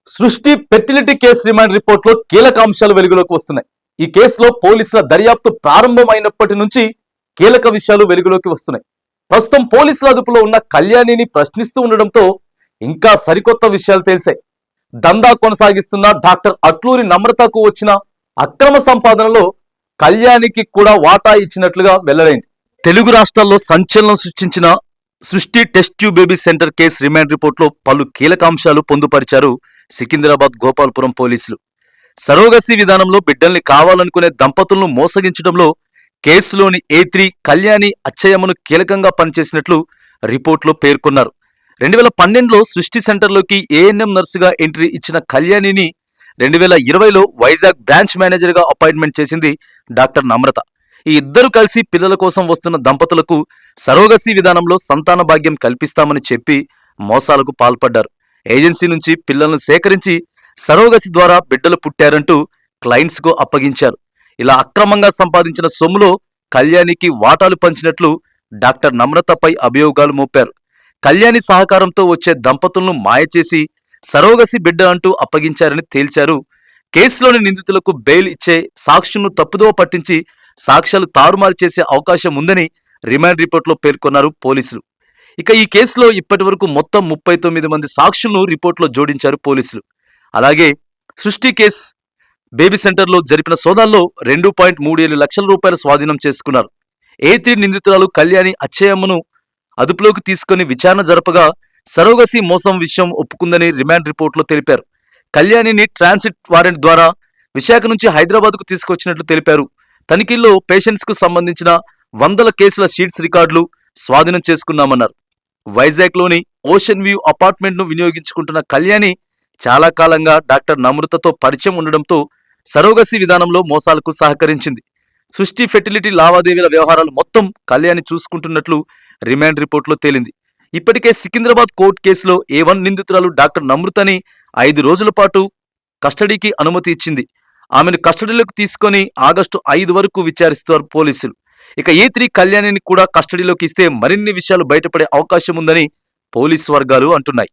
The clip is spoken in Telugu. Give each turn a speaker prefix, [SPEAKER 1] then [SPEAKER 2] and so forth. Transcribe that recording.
[SPEAKER 1] సృష్టి ఫెర్టిలిటీ కేసు రిమాండ్ రిపోర్ట్ లో కీలక అంశాలు వెలుగులోకి వస్తున్నాయి. ఈ కేసులో పోలీసుల దర్యాప్తు ప్రారంభం అయినప్పటి నుంచి కీలక విషయాలు వెలుగులోకి వస్తున్నాయి. ప్రస్తుతం పోలీసుల అదుపులో ఉన్న కళ్యాణిని ప్రశ్నిస్తూ ఉండడంతో ఇంకా సరికొత్త విషయాలు తెలిసాయి. దందా కొనసాగిస్తున్న డాక్టర్ అట్లూరి నమ్రతకు వచ్చిన అక్రమ సంపాదనలో కళ్యాణికి కూడా వాటా ఇచ్చినట్లుగా వెల్లడైంది. తెలుగు రాష్ట్రాల్లో సంచలనం సృష్టించిన సృష్టి test tube baby centre case remand report లో పలు కీలక అంశాలు పొందుపరిచారు సికింద్రాబాద్ గోపాల్పురం పోలీసులు. సరోగసి విధానంలో బిడ్డల్ని కావాలనుకునే దంపతులను మోసగించడంలో కేసులోని A3 కళ్యాణి అచ్చయ్యమ్మను కీలకంగా పనిచేసినట్లు రిపోర్ట్లో పేర్కొన్నారు. 2012లో సృష్టి సెంటర్లోకి ANM నర్సుగా ఎంట్రీ ఇచ్చిన కళ్యాణిని 2020లో వైజాగ్ బ్రాంచ్ మేనేజర్గా అపాయింట్మెంట్ చేసింది డాక్టర్ నమ్రత. ఈ ఇద్దరు కలిసి పిల్లల కోసం వస్తున్న దంపతులకు సరోగసి విధానంలో సంతాన భాగ్యం కల్పిస్తామని చెప్పి మోసాలకు పాల్పడ్డారు. ఏజెన్సీ నుంచి పిల్లలను సేకరించి సరోగసి ద్వారా బిడ్డలు పుట్టారంటూ క్లయింట్స్కు అప్పగించారు. ఇలా అక్రమంగా సంపాదించిన సొమ్ములో కళ్యాణికి వాటాలు పంచినట్లు డాక్టర్ నమ్రతపై అభియోగాలు మోపారు. కళ్యాణి సహకారంతో వచ్చే దంపతులను మాయచేసి సరోగసి బిడ్డ అంటూ అప్పగించారని తేల్చారు. కేసులోని నిందితులకు బెయిల్ ఇచ్చే సాక్షులను తప్పుదోవ పట్టించి సాక్ష్యాలు తారుమారు చేసే అవకాశం ఉందని రిమాండ్ రిపోర్ట్లో పేర్కొన్నారు పోలీసులు. ఇక ఈ కేసులో ఇప్పటి వరకు మొత్తం 39 మంది సాక్షులను రిపోర్ట్లో జోడించారు పోలీసులు. అలాగే సృష్టి కేసు బేబీ సెంటర్లో జరిపిన సోదాల్లో 2.37 లక్షల రూపాయలు స్వాధీనం చేసుకున్నారు. A3 నిందితురాలు కళ్యాణి అచ్చయ్యమ్మను అదుపులోకి తీసుకుని విచారణ జరపగా సరోగసి మోసం విషయం ఒప్పుకుందని రిమాండ్ రిపోర్ట్లో తెలిపారు. కళ్యాణిని ట్రాన్సిట్ వారెంట్ ద్వారా విశాఖ నుంచి హైదరాబాద్కు తీసుకొచ్చినట్లు తెలిపారు. తనిఖీల్లో పేషెంట్స్కు సంబంధించిన 100 కేసుల షీట్స్ రికార్డులు స్వాధీనం చేసుకున్నామన్నారు. వైజాగ్లోని ఓషన్ వ్యూ అపార్ట్మెంట్ను వినియోగించుకుంటున్న కళ్యాణి చాలా కాలంగా డాక్టర్ నమ్రతతో పరిచయం ఉండడంతో సరోగసి విధానంలో మోసాలకు సహకరించింది. సృష్టి ఫెర్టిలిటీ లావాదేవీల వ్యవహారాలు మొత్తం కళ్యాణి చూసుకుంటున్నట్లు రిమాండ్ రిపోర్ట్లో తేలింది. ఇప్పటికే సికింద్రాబాద్ కోర్టు కేసులో A1 నిందితురాలు డాక్టర్ నమ్రతని 5 రోజుల పాటు కస్టడీకి అనుమతి ఇచ్చింది. ఆమెను కస్టడీలోకి తీసుకొని ఆగస్టు 5 వరకు విచారిస్తారు పోలీసులు. ఇక A3 కళ్యాణిని కూడా కస్టడీలోకి ఇస్తే మరిన్ని విషయాలు బయటపడే అవకాశం ఉందని పోలీసు వర్గాలు అంటున్నాయి.